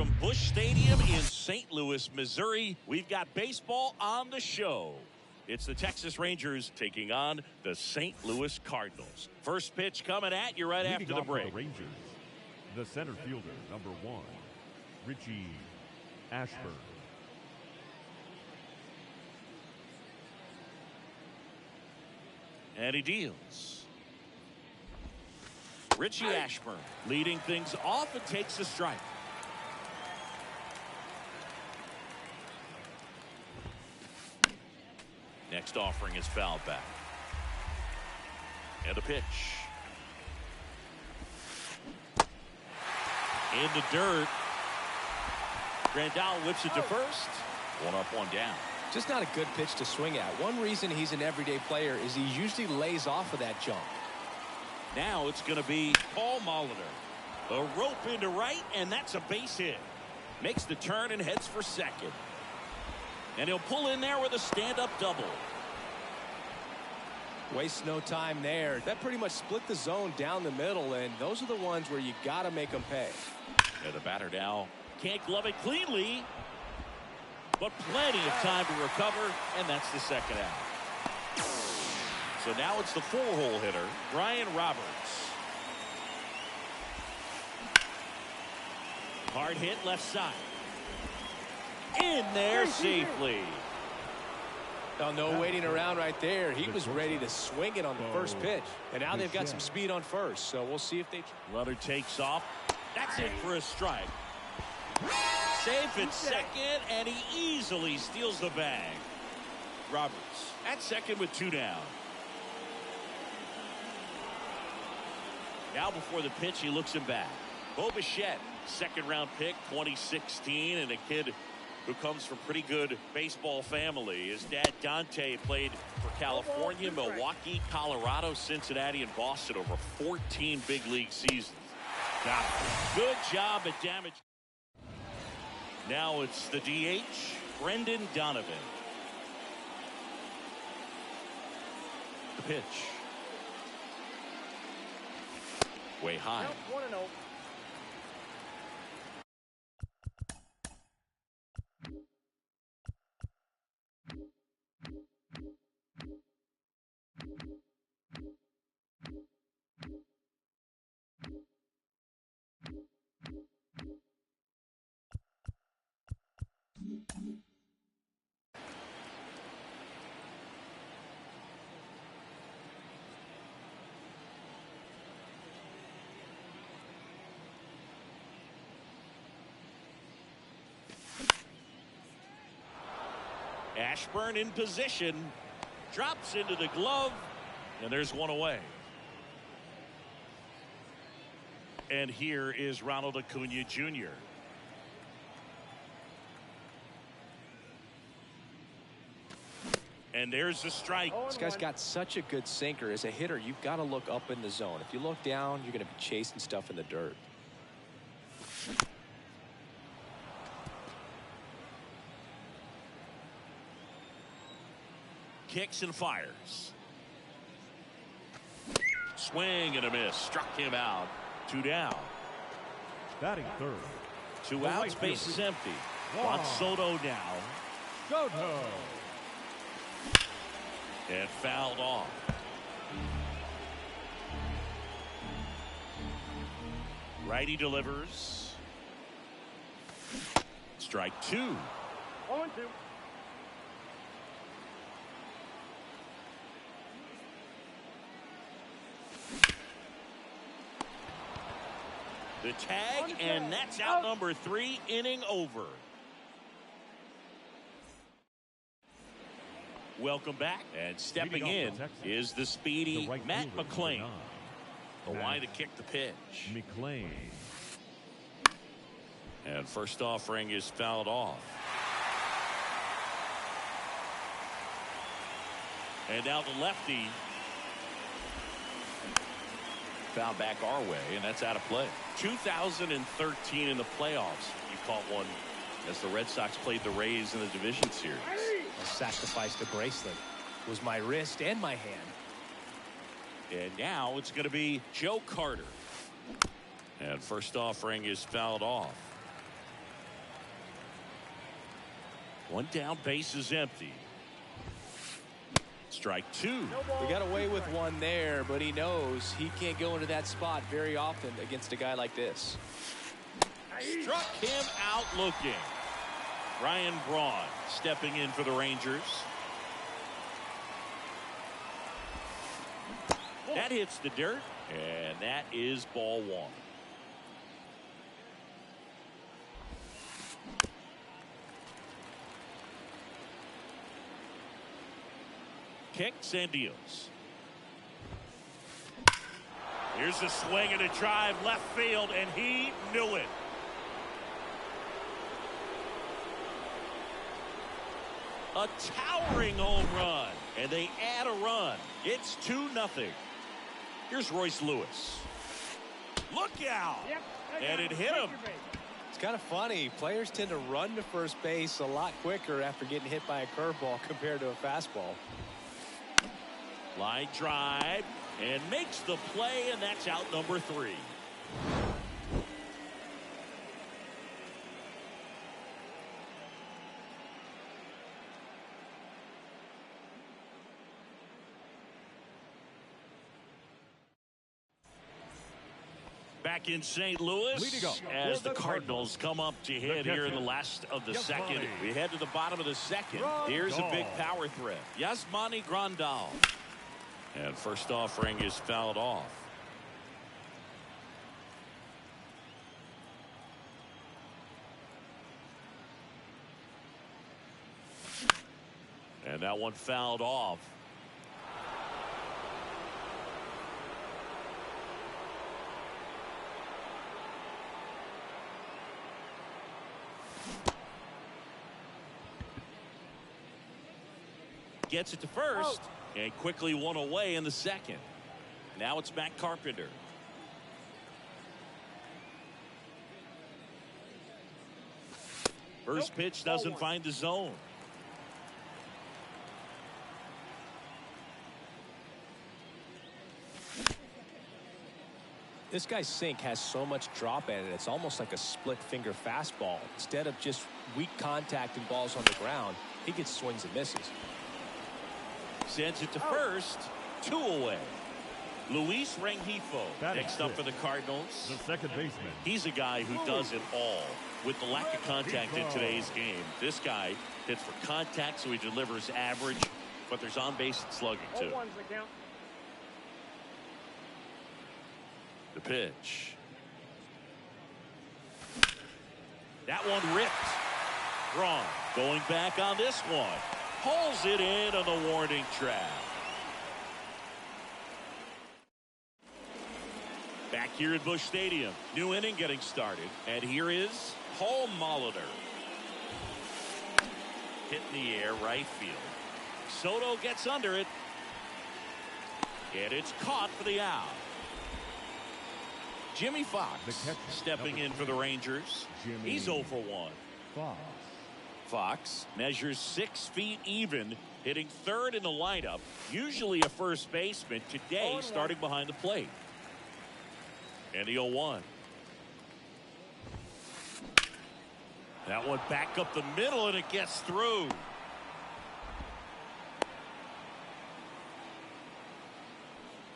from Busch Stadium in St. Louis, Missouri. We've got baseball on the show. It's the Texas Rangers taking on the St. Louis Cardinals. First pitch coming at you right after the break. The Rangers, the center fielder, number 1, Richie Ashburn. And he deals. Richie Ashburn leading things off and takes a strike. Next offering is fouled back. And a pitch. In the dirt. Grandal whips it to first. 1 up, 1 down. Just not a good pitch to swing at. One reason he's an everyday player is he usually lays off of that jump. Now it's going to be Paul Molitor. A rope into right, and that's a base hit. Makes the turn and heads for second. And he'll pull in there with a stand-up double. Waste no time there. That pretty much split the zone down the middle, and those are the ones where you got to make them pay. And the batter now can't glove it cleanly, but plenty of time to recover, and that's the second out. So now it's the 4-hole hitter, Brian Roberts. Hard hit left side. In there safely. Oh, no waiting around right there. He was ready to swing it on the first pitch. And now they've got some speed on first, so we'll see if they... Runner takes off. That's it for a strike. Safe at second, and he easily steals the bag. Roberts at second with 2 down. Now before the pitch, he looks him back. Bo Bichette, second-round pick, 2016, and a kid who comes from pretty good baseball family. His dad, Dante, played for California, Milwaukee, Colorado, Cincinnati, and Boston over 14 big league seasons. Good job at damage. Now it's the DH, Brendan Donovan. The pitch. Way high. 1-0. Ashburn in position, drops into the glove, and there's one away. And here is Ronald Acuna Jr. And there's the strike. This guy's got such a good sinker. As a hitter, you've got to look up in the zone. If you look down, you're going to be chasing stuff in the dirt. Kicks and fires. Swing and a miss. Struck him out. 2 down. Batting third. 2 outs. Base is empty. Juan Soto now. Soto. And fouled off. Righty delivers. Strike 2. 0-2. The tag, and that's out number 3, inning over. Welcome back, and stepping in is the speedy Matt McClain. The line to kick the pitch. McClain. And first offering is fouled off. And now the lefty. Foul back our way, and that's out of play. 2013 in the playoffs, you caught one as the Red Sox played the Rays in the division series. I sacrificed a bracelet. It was my wrist and my hand. And now it's going to be Joe Carter. And first offering is fouled off. One down, base is empty. Strike two. He got away with one there, but he knows he can't go into that spot very often against a guy like this. Struck him out looking. Ryan Braun stepping in for the Rangers. That hits the dirt, and that is ball one. Kicks and deals. Here's a swing and a drive left field, and he knew it. A towering home run, and they add a run. It's 2-0. Here's Royce Lewis. Look out! And it hit him. It's kind of funny. Players tend to run to first base a lot quicker after getting hit by a curveball compared to a fastball. Line drive, and makes the play, and that's out number 3. Back in St. Louis as the Cardinals come up to hit here in the last of the second. We head to the bottom of the second. Here's a big power threat. Yasmani Grandal. And first offering is fouled off. And that one fouled off. Gets it to first. And quickly one away in the second. Now it's Matt Carpenter. First pitch doesn't find the zone. This guy's sink has so much drop in it. It's almost like a split finger fastball. Instead of just weak contact and balls on the ground, he gets swings and misses. Sends it to first. 2 away. Luis Rengifo next up for the Cardinals. The second baseman. He's a guy who does it all. With the lack of contact in today's game, this guy hits for contact, so he delivers average, but there's on base and slugging too. The pitch. That one ripped. Braun going back on this one. Pulls it in on the warning track. Back here at Busch Stadium. New inning getting started. And here is Paul Molitor. Hit in the air, right field. Soto gets under it. And it's caught for the out. Jimmy Fox stepping in for the Rangers. He's 0 for 1. Fox measures 6 feet even, hitting third in the lineup. Usually a first baseman. Today starting behind the plate. And the 0-1. That one back up the middle, and it gets through.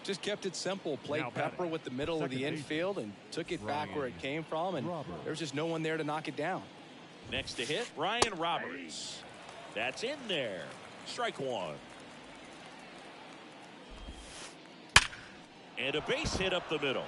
Just kept it simple. Played pepper with the middle of the infield and took it back where it came from, and there was just no one there to knock it down. Next to hit, Ryan Roberts. That's in there. Strike 1. And a base hit up the middle.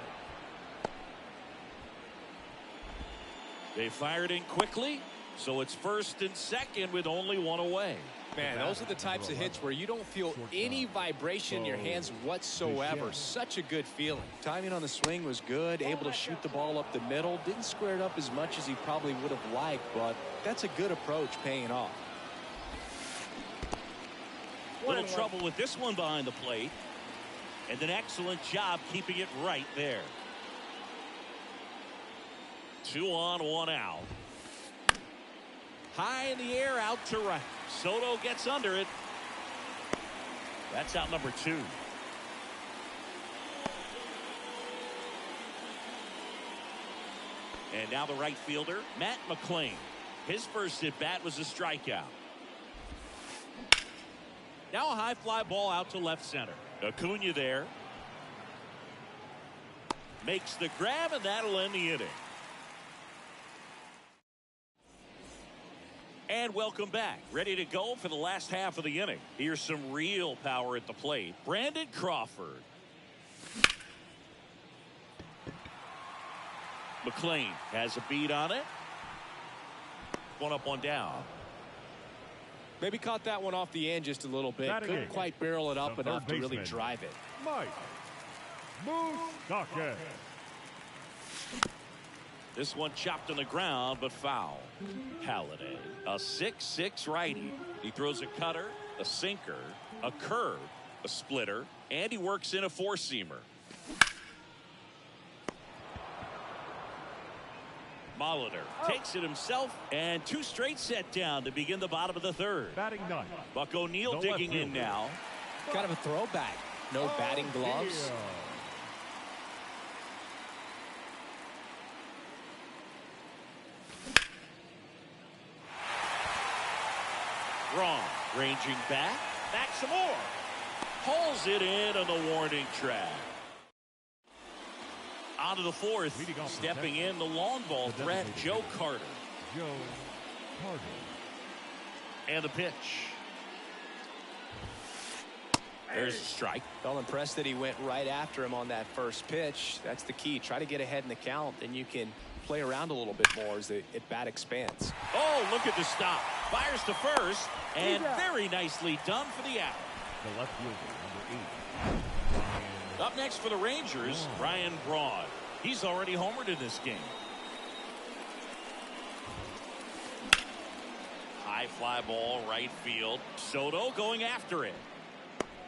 They fired in quickly, so it's first and second with only 1 away. Man, those are the types of hits where you don't feel any vibration in your hands whatsoever. Such a good feeling. Timing on the swing was good, able to shoot the ball up the middle. Didn't square it up as much as he probably would have liked, but that's a good approach paying off. Little trouble with this one behind the plate. And an excellent job keeping it right there. 2 on, 1 out. High in the air, out to right. Soto gets under it. That's out number 2. And now the right fielder, Matt McClain. His first at bat was a strikeout. Now a high fly ball out to left center. Acuna there. Makes the grab, and that'll end the inning. And welcome back. Ready to go for the last half of the inning. Here's some real power at the plate. Brandon Crawford. McLean has a beat on it. One up, one down. Maybe caught that one off the end just a little bit. Couldn't quite barrel it up enough to really drive it. Mike Moustakas. This one chopped on the ground, but foul. Halladay, a 6'6" righty. He throws a cutter, a sinker, a curve, a splitter, and he works in a four-seamer. Molitor takes it himself, and two straight set down to begin the bottom of the third. Batting ninth. Buck O'Neil digging in now. Kind of a throwback. No batting gloves. Yeah. Wrong. Ranging back some more. Pulls it in on the warning track. On to the fourth. Stepping in the long ball threat, Joe Carter. And the pitch. There's a strike. Felt impressed that he went right after him on that first pitch. That's the key. Try to get ahead in the count, and you can play around a little bit more as the at-bat expands. Oh, look at the stop. Fires to first, and very nicely done for the out. The left fielder, number 8. Up next for the Rangers, Ryan Braun. He's already homered in this game. High fly ball, right field. Soto going after it.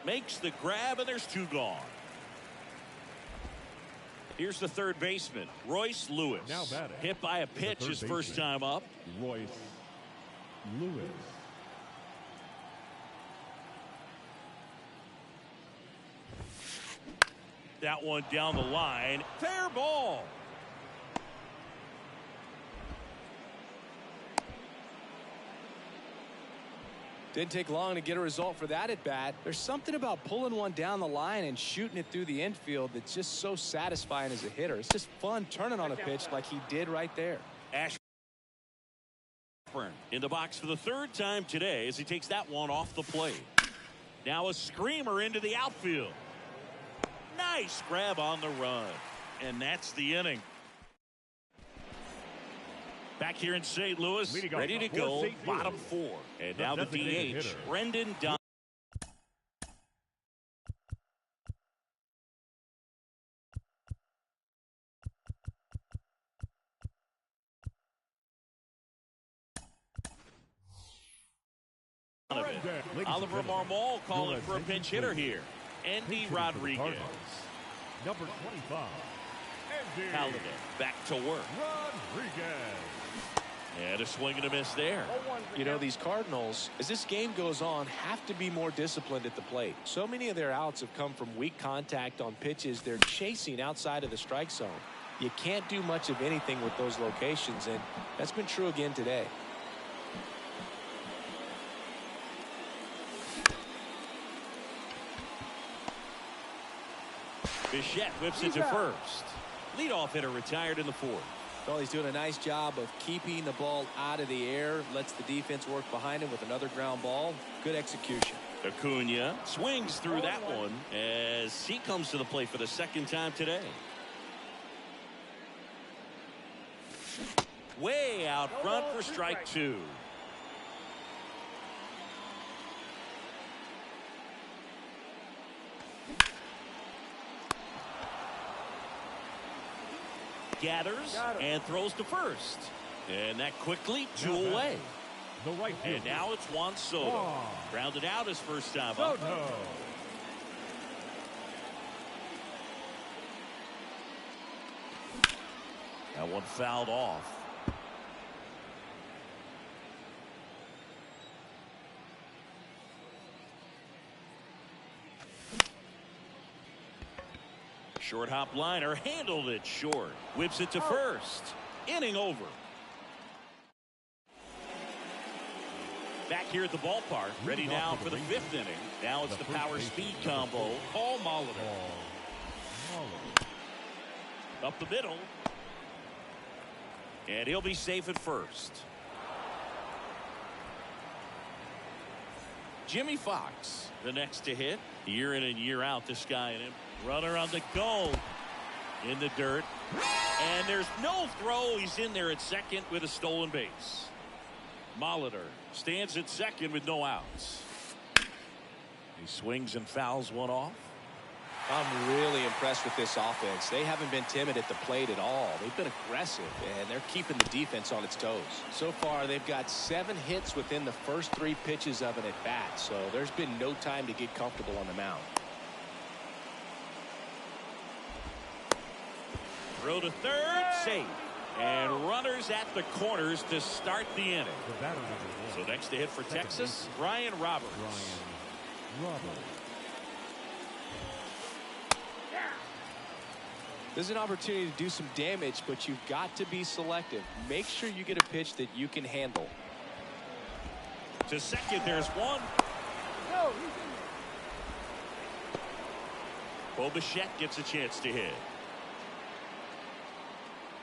Makes the grab, and there's two gone. Here's the third baseman, Royce Lewis. Now batting. Hit by a pitch his first time up. Royce Lewis. That one down the line. Fair ball. Didn't take long to get a result for that at bat. There's something about pulling one down the line and shooting it through the infield that's just so satisfying as a hitter. It's just fun turning on a pitch like he did right there. Ashburn in the box for the third time today as he takes that one off the plate. Now a screamer into the outfield. Nice grab on the run. And that's the inning. Back here in St. Louis, ready to go, bottom four. And now the DH, Brendan Dunn. Oliver Marmol calling for a pinch hitter here. Andy Rodriguez. Number 25. Halladay back to work. Rodriguez. And a swing and a miss there. You know, these Cardinals, as this game goes on, have to be more disciplined at the plate. So many of their outs have come from weak contact on pitches they're chasing outside of the strike zone. You can't do much of anything with those locations, and that's been true again today. Bichette whips it to first. Leadoff hitter retired in the fourth. Well, he's doing a nice job of keeping the ball out of the air. Lets the defense work behind him with another ground ball. Good execution. Acuna swings through that one as he comes to the plate for the second time today. Way out front for strike two. Gathers and throws to first. And that quickly, two away. The right field. And now it's Juan Soto. Grounded out his first time up. That one fouled off. Short hop liner handled it short. Whips it to first. Inning over. Back here at the ballpark, ready now for the 5th inning. Now it's the power speed combo. Paul Molitor. Up the middle. And he'll be safe at first. Jimmy Fox, the next to hit. Year in and year out, this guy and him. Runner on the go. In the dirt. And there's no throw. He's in there at second with a stolen base. Molitor stands at second with no outs. He swings and fouls one off. I'm really impressed with this offense. They haven't been timid at the plate at all. They've been aggressive, and they're keeping the defense on its toes. So far, they've got 7 hits within the first 3 pitches of an at-bat, so there's been no time to get comfortable on the mound. Throw to third, safe. And runners at the corners to start the inning. So next to hit for Texas, Ryan Roberts. There's an opportunity to do some damage, but you've got to be selective. Make sure you get a pitch that you can handle. To second, there's one. Bo Bichette gets a chance to hit.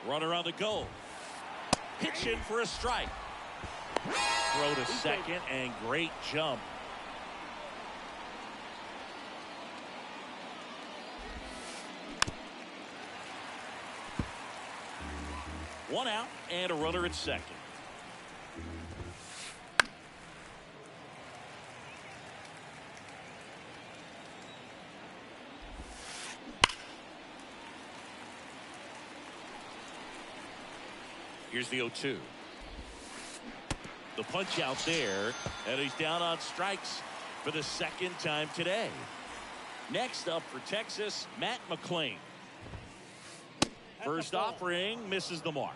Runner on the go. Pitching for a strike. Throw to second, and great jump. One out and a runner at second. Here's the 0-2. The punch out there, and he's down on strikes for the 2nd time today. Next up for Texas, Matt McLean. First offering misses the mark.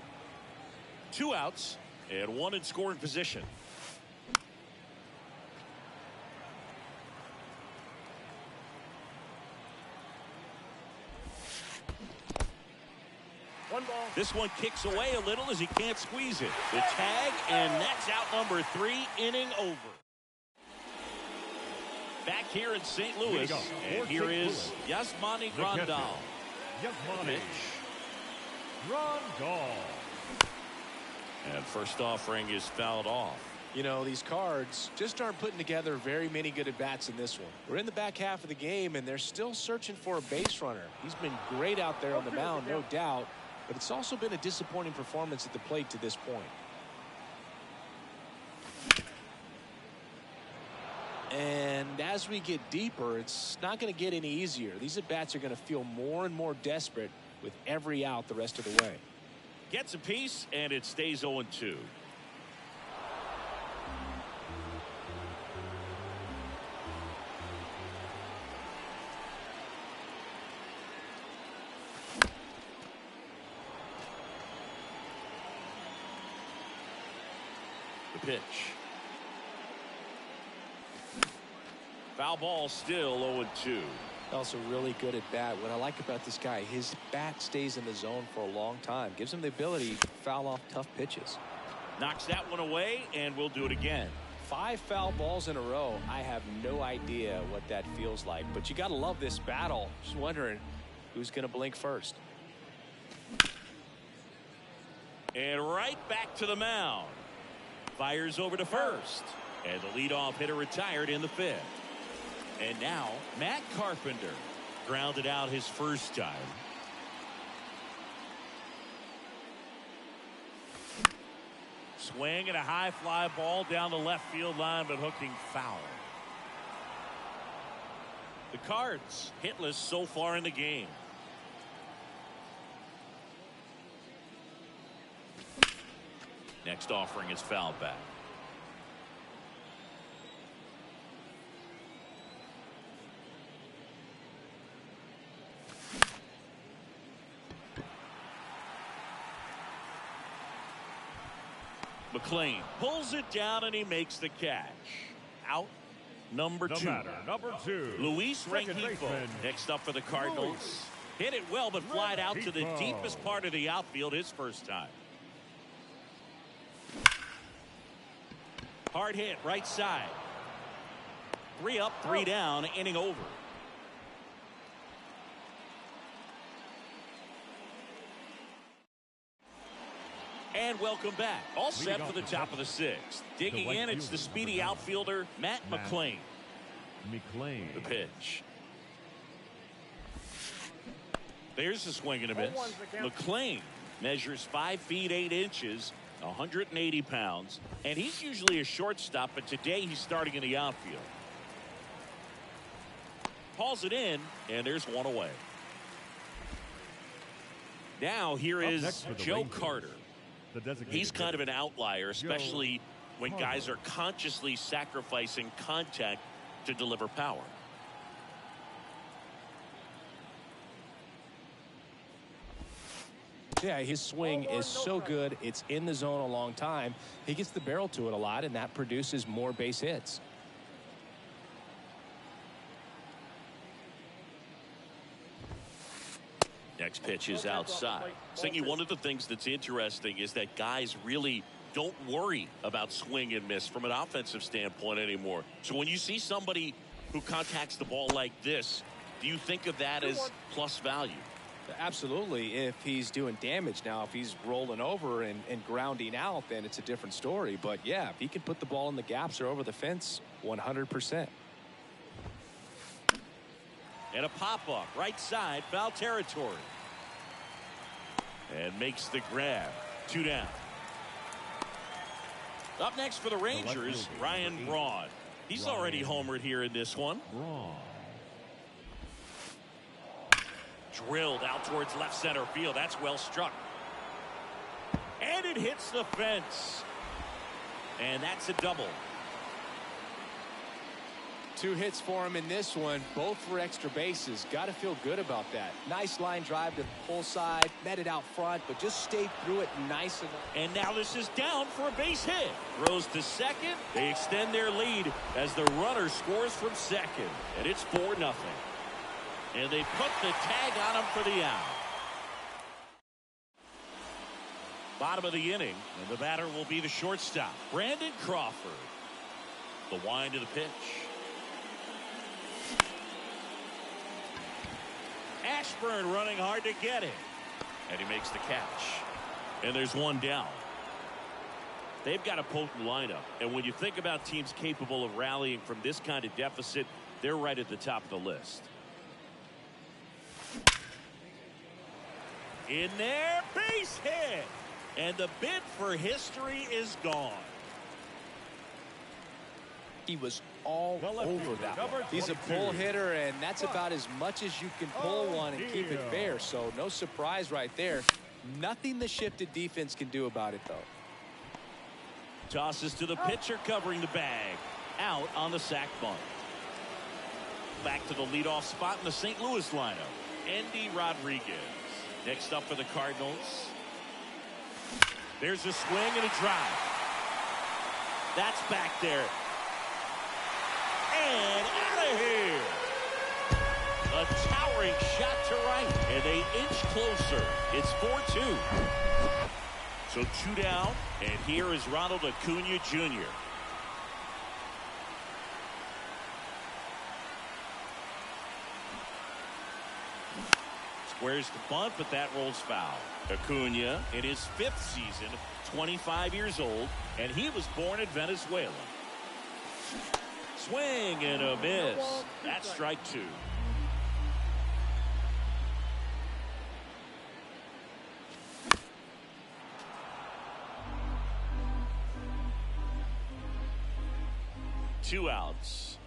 2 outs and 1 in scoring position. This one kicks away a little as he can't squeeze it. The tag, and that's out number 3, inning over. Back here in St. Louis, and here is Yasmani Grandal. Yasmani Grandal. And first offering is fouled off. You know, these Cards just aren't putting together very many good at-bats in this one. We're in the back half of the game, and they're still searching for a base runner. He's been great out there on the mound, no doubt, but it's also been a disappointing performance at the plate to this point. And as we get deeper, it's not going to get any easier. These at-bats are going to feel more and more desperate with every out the rest of the way. Gets a piece, and it stays 0-2. The pitch. Foul ball, still 0-2. Also really good at bat. What I like about this guy, his bat stays in the zone for a long time. Gives him the ability to foul off tough pitches. Knocks that one away, and we'll do it again. 5 foul balls in a row. I have no idea what that feels like, but you got to love this battle. Just wondering who's going to blink first. And right back to the mound. Fires over to first. And the leadoff hitter retired in the 5th. And now, Matt Carpenter grounded out his first time. Swing and a high fly ball down the left field line, but hooking foul. The Cards hitless so far in the game. Next offering is fouled back. McLean pulls it down, and he makes the catch. Out number 2. Number 2. Luis Rengifo next up for the Cardinals. Hit it well, but flied out to the deepest part of the outfield his first time. Hard hit, right side. 3 up, 3 down, inning over. And welcome back. All set for the top of the 6th. Digging in, it's the speedy outfielder, Matt McLain. The pitch. There's the swing and a miss. McLain measures 5 feet 8 inches, 180 pounds, and he's usually a shortstop, but today he's starting in the outfield. Hauls it in, and there's one away. Now here is Joe Carter. He's kind of an outlier, especially when guys are consciously sacrificing contact to deliver power. Yeah, his swing is so good. It's in the zone a long time. He gets the barrel to it a lot, and that produces more base hits. Next pitch is outside. Thinking one of the things that's interesting is that guys really don't worry about swing and miss from an offensive standpoint anymore. So when you see somebody who contacts the ball like this, do you think of that as plus value? Absolutely, if he's doing damage. Now, if he's rolling over and grounding out, then it's a different story. But, yeah, if he can put the ball in the gaps or over the fence, 100%. And a pop-up, right side, foul territory. And makes the grab. 2 down. Up next for the Rangers, Ryan Braun. He's already homered here in this one. Drilled out towards left center field. That's well struck. And it hits the fence. And that's a double. 2 hits for him in this one, both for extra bases. Got to feel good about that. Nice line drive to the pull side, met it out front, but just stayed through it nice enough. And now this is down for a base hit. Throws to second. They extend their lead as the runner scores from second. And it's 4-0. And they put the tag on him for the out. Bottom of the inning, and the batter will be the shortstop, Brandon Crawford. The wind of the pitch. Ashburn running hard to get it. And he makes the catch. And there's one down. They've got a potent lineup. And when you think about teams capable of rallying from this kind of deficit, they're right at the top of the list. In there, base hit. And the bid for history is gone. He was all over that one. He's a pull hitter, and that's about as much as you can pull one and keep it fair. So no surprise right there. Nothing the shifted defense can do about it, though. Tosses to the pitcher covering the bag. Out on the sac bunt. Back to the leadoff spot in the St. Louis lineup. Endy Rodriguez. Next up for the Cardinals. There's a swing and a drive. That's back there. And out of here. A towering shot to right. And they inch closer. It's 4-2. So 2 down. And here is Ronald Acuna Jr. Squares the bunt, but that rolls foul. Acuna in his 5th season, 25 years old, and he was born in Venezuela. Swing and a miss. That's strike 2. Two outs.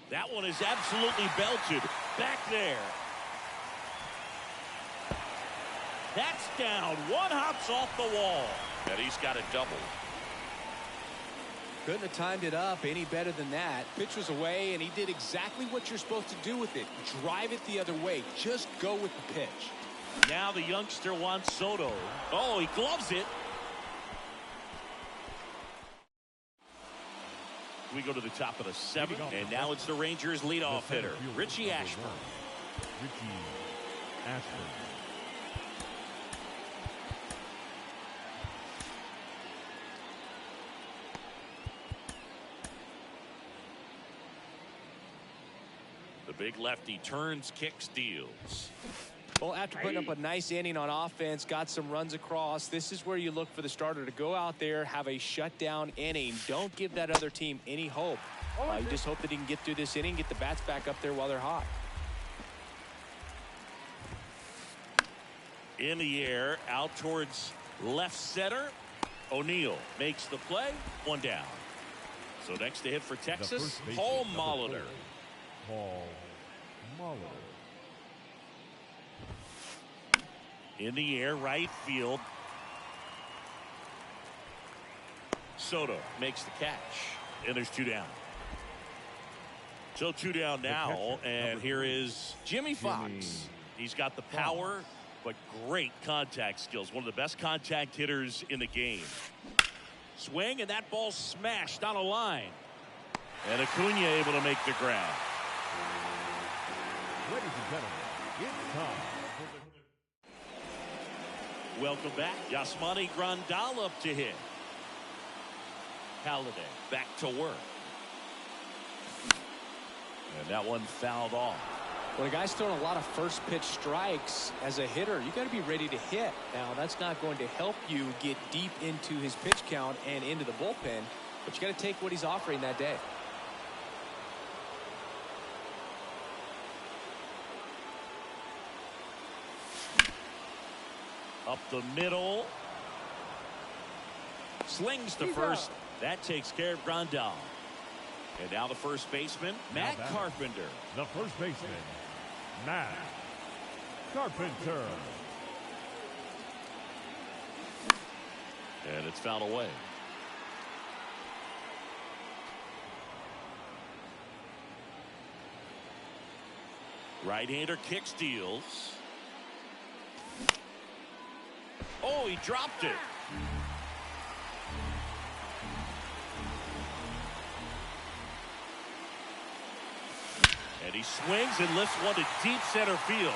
That one is absolutely belted. Back there. That's down. One hops off the wall. And he's got a double. Couldn't have timed it up any better than that. Pitch was away, and he did exactly what you're supposed to do with it. Drive it the other way. Just go with the pitch. Now the youngster Juan Soto. Oh, he gloves it. We go to the top of the 7th, and now it's the Rangers leadoff hitter, Richie Ashburn. The big lefty turns, kicks, deals. Well, after putting up a nice inning on offense, got some runs across, this is where you look for the starter to go out there, have a shutdown inning. Don't give that other team any hope. You just hope that he can get through this inning, get the bats back up there while they're hot. In the air, out towards left center. O'Neill makes the play. One down. So next to hit for Texas, Paul Molitor. Paul Molitor. In the air, right field. Soto makes the catch. And there's 2 down. So 2 down now, and here is Jimmy Fox. He's got the power, but great contact skills. One of the best contact hitters in the game. Swing, and that ball smashed on a line. And Acuna able to make the grab. Ladies and gentlemen, it's time. Welcome back. Yasmani Grandal up to hit. Halladay back to work. And that one fouled off. When a guy's throwing a lot of first pitch strikes as a hitter, you got to be ready to hit. Now, that's not going to help you get deep into his pitch count and into the bullpen, but you got to take what he's offering that day. Up the middle. Slings to first. That takes care of Grandal. And now the first baseman, Matt Carpenter. The first baseman, Matt Carpenter. And it's fouled away. Right-hander kicks, deals. Oh, he dropped it. And he swings and lifts one to deep center field.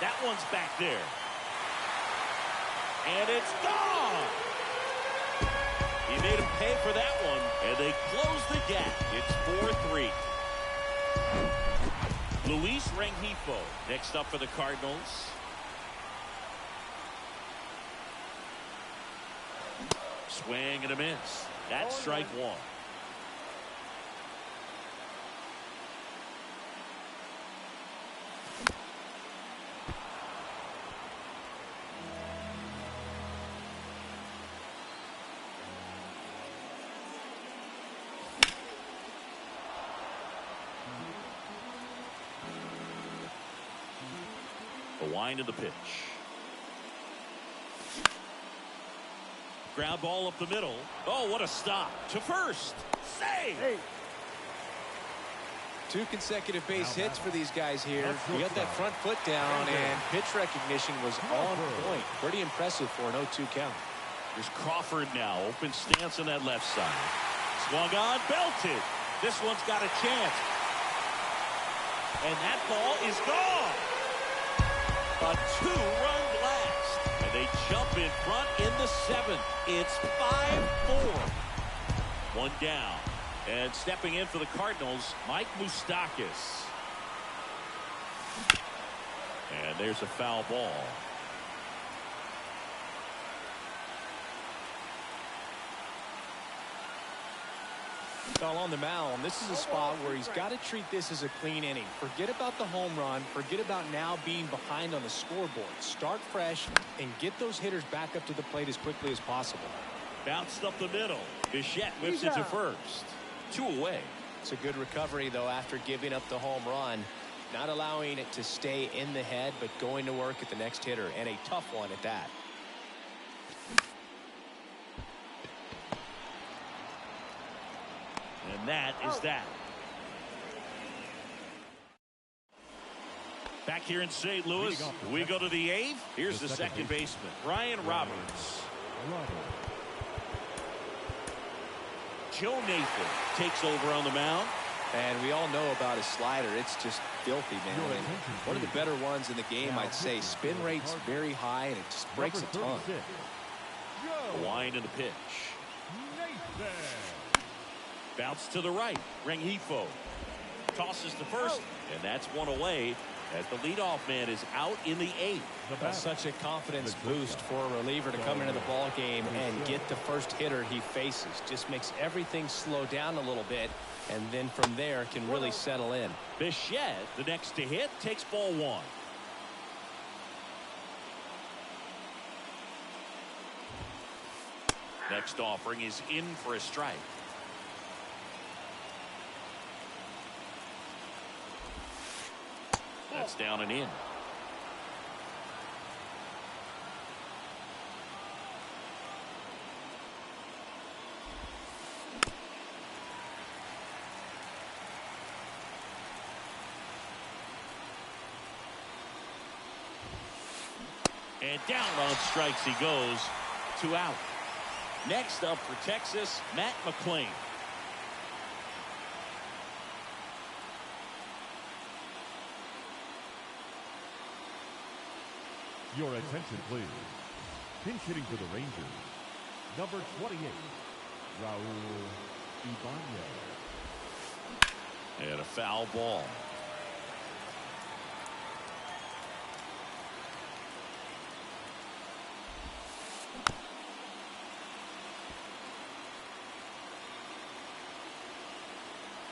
That one's back there. And it's gone. He made him pay for that one, and they close the gap. It's 4-3. Luis Rengifo next up for the Cardinals. Swing and a miss. That's strike one. The wind of the pitch. Ground ball up the middle. Oh, what a stop. To first. Save. Hey. 2 consecutive base hits for these guys here. We got that front foot down, and pitch recognition was on point. Pretty impressive for an 0-2 count. There's Crawford now. Open stance on that left side. Swung on, belted. This one's got a chance. And that ball is gone. A 2-run blast. And they jump in front in the 7th. It's 5-4. One down. And stepping in for the Cardinals, Mike Moustakas. And there's a foul ball. Well, on the mound, this is a spot where he's got to treat this as a clean inning. Forget about the home run. Forget about now being behind on the scoreboard. Start fresh and get those hitters back up to the plate as quickly as possible. Bounced up the middle. Bichette whips it to first. 2 away. It's a good recovery, though, after giving up the home run. Not allowing it to stay in the head, but going to work at the next hitter, and a tough one at that. And that is that. Back here in St. Louis, we go to the 8th. Here's the second baseman, Ryan Roberts. Joe Nathan takes over on the mound. And we all know about his slider. It's just filthy, man. And one of the better ones in the game, I'd say. Spin rate's very high, and it just breaks a ton. A wind in the pitch. Bounce to the right. Rengifo. tosses to first, and that's one away as the leadoff man is out in the 8th. That's such a confidence boost for a reliever to come into the ball game and get the first hitter he faces. Just makes everything slow down a little bit, and then from there can really settle in. Bichette, the next to hit, takes ball 1. Next offering is in for a strike. That's down and in. And down on strikes he goes. 2 out. Next up for Texas, Matt McClain. Your attention, please. Pinch hitting for the Rangers, number 28, Raul Ibanez. And a foul ball.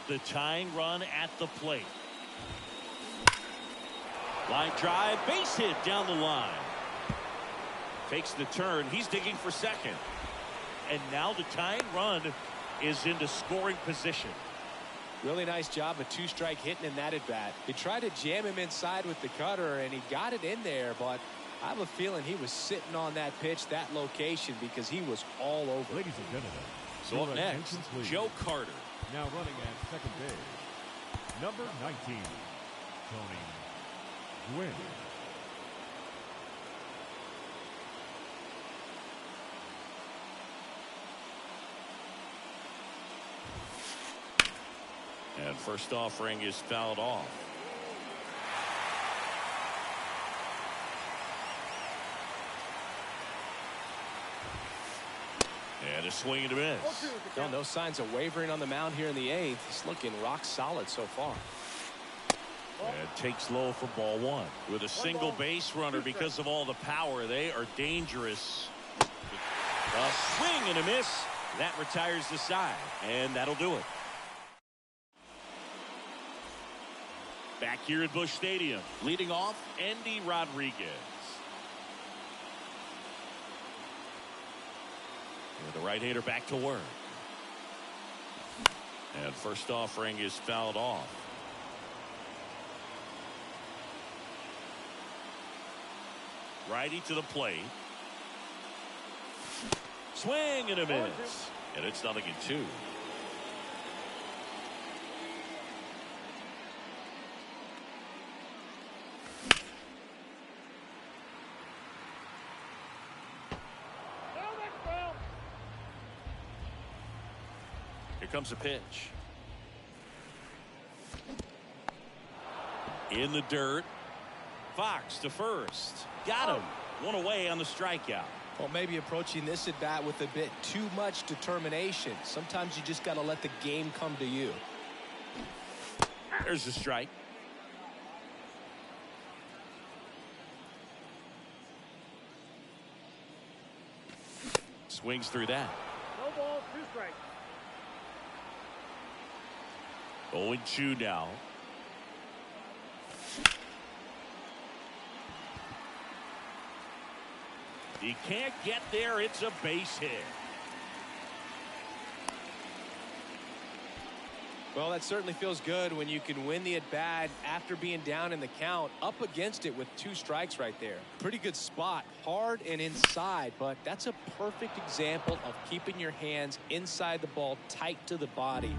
The tying run at the plate. Line drive, base hit down the line. Takes the turn. He's digging for second. And now the tying run is into scoring position. Really nice job of 2-strike hitting in that at bat. He tried to jam him inside with the cutter, and he got it in there, but I have a feeling he was sitting on that pitch, that location, because he was all over. Ladies and gentlemen, So up next, Joe Carter. Now running at second base, number 19, Tony Gwynn. And first offering is fouled off. And a swing and a miss. No signs of wavering on the mound here in the 8th. He's looking rock solid so far. And takes low for ball 1. With a single base runner because of all the power, they are dangerous. A swing and a miss. That retires the side. And that'll do it. Back here at Busch Stadium, leading off, Andy Rodriguez. And the right-hander back to work. And first offering is fouled off. Righty to the plate. Swing and a miss. And it's 0-2. Here comes a pitch. In the dirt. Fox to first. Got him. One away on the strikeout. Well, maybe approaching this at bat with a bit too much determination. Sometimes you just got to let the game come to you. There's the strike. Swings through that. No ball, 2 strikes. 0-2 now. He can't get there. It's a base hit. Well, that certainly feels good when you can win the at-bat after being down in the count, up against it with 2 strikes right there. Pretty good spot, hard and inside, but that's a perfect example of keeping your hands inside the ball tight to the body.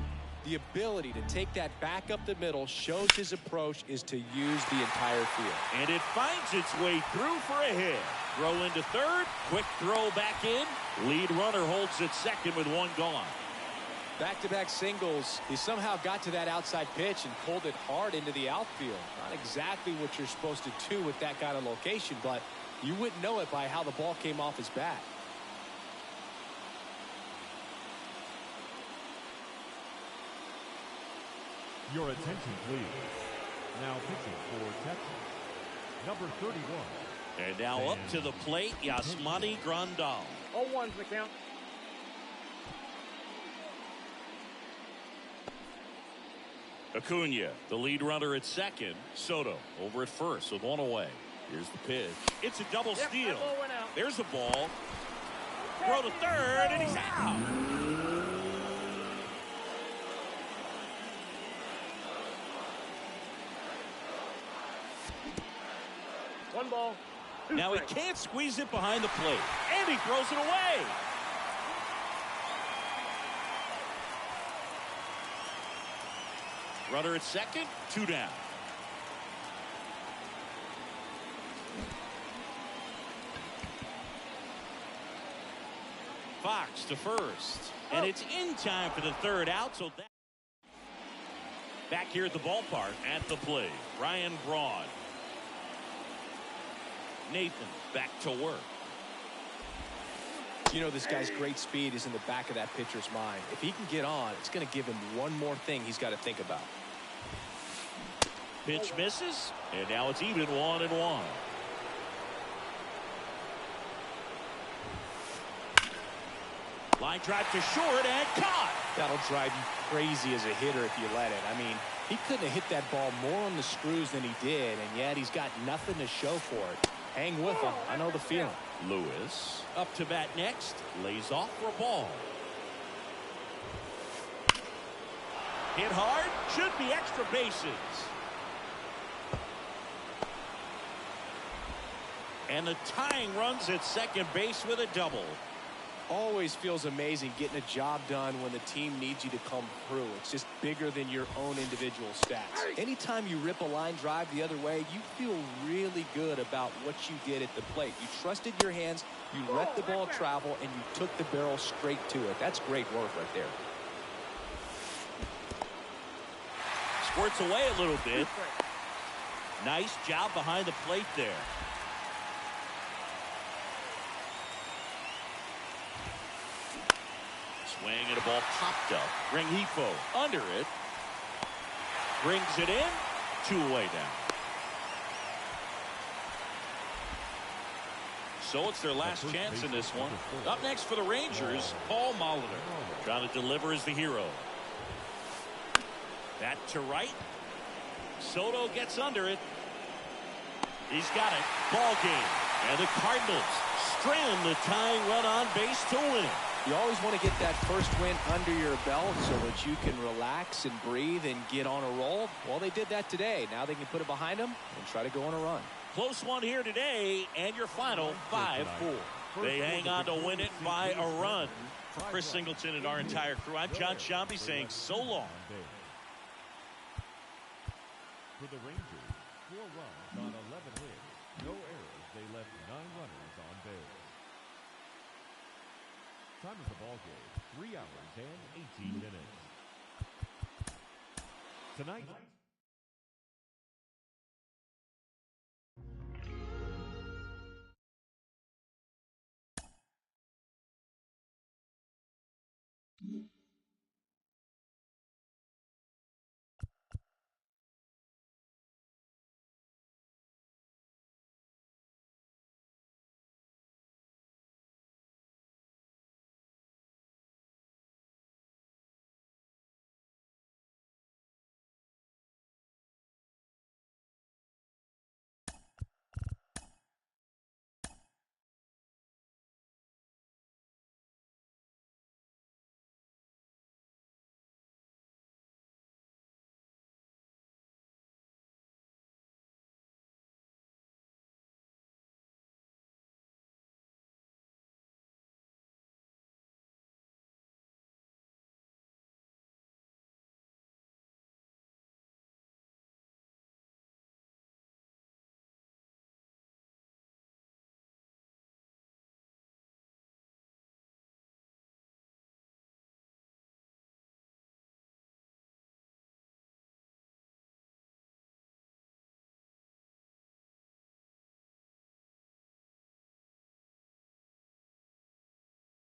The ability to take that back up the middle shows his approach is to use the entire field. And it finds its way through for a hit. Throw into third. Quick throw back in. Lead runner holds at second with 1 gone. Back-to-back singles. He somehow got to that outside pitch and pulled it hard into the outfield. Not exactly what you're supposed to do with that kind of location, but you wouldn't know it by how the ball came off his bat. Your attention, please. Now pitching for Texas, number 31. And now up to the plate, Yasmani Grandal. 0-1's the count. Acuna, the lead runner at second. Soto over at first with one away. Here's the pitch. It's a double steal. That ball went out. There's the ball. Throw to third, and he's out. One ball. Now he can't squeeze it behind the plate, and he throws it away. Runner at second, 2 down. Fox to first, and it's in time for the third out. So that back here at the ballpark at the plate, Ryan Braun. Nathan back to work. You know, this guy's great speed is in the back of that pitcher's mind. If he can get on, it's going to give him one more thing he's got to think about. Pitch misses, and now it's even 1-1. Line drive to short and caught. That'll drive you crazy as a hitter if you let it. I mean, he couldn't have hit that ball more on the screws than he did, and yet he's got nothing to show for it. Hang with him. I know the feeling. Lewis up to bat next, lays off for a ball. Hit hard, should be extra bases. And the tying runs at second base with a double. Always feels amazing getting a job done when the team needs you to come through. It's just bigger than your own individual stats. Anytime you rip a line drive the other way, you feel really good about what you did at the plate. You trusted your hands, you let the ball travel, and you took the barrel straight to it. That's great work right there. Squirts away a little bit. Nice job behind the plate there. Swing and a ball popped up. Rengifo under it. Brings it in. 2 away down. So it's their last chance in this one. Up next for the Rangers, Paul Molitor. Trying to deliver as the hero. That to right. Soto gets under it. He's got it. Ball game. And the Cardinals strand the tying run on base to win it. You always want to get that first win under your belt so that you can relax and breathe and get on a roll. Well, they did that today. Now they can put it behind them and try to go on a run. Close one here today, and your final 5-4. They hang on to win it by a run. For Chris Singleton and our entire crew, I'm John Shambi saying so long. For the Rangers, 4 runs on 11 hits, no errors. They left 9 runners on base. Time of the ball game, 3 hours and 18 minutes. Tonight,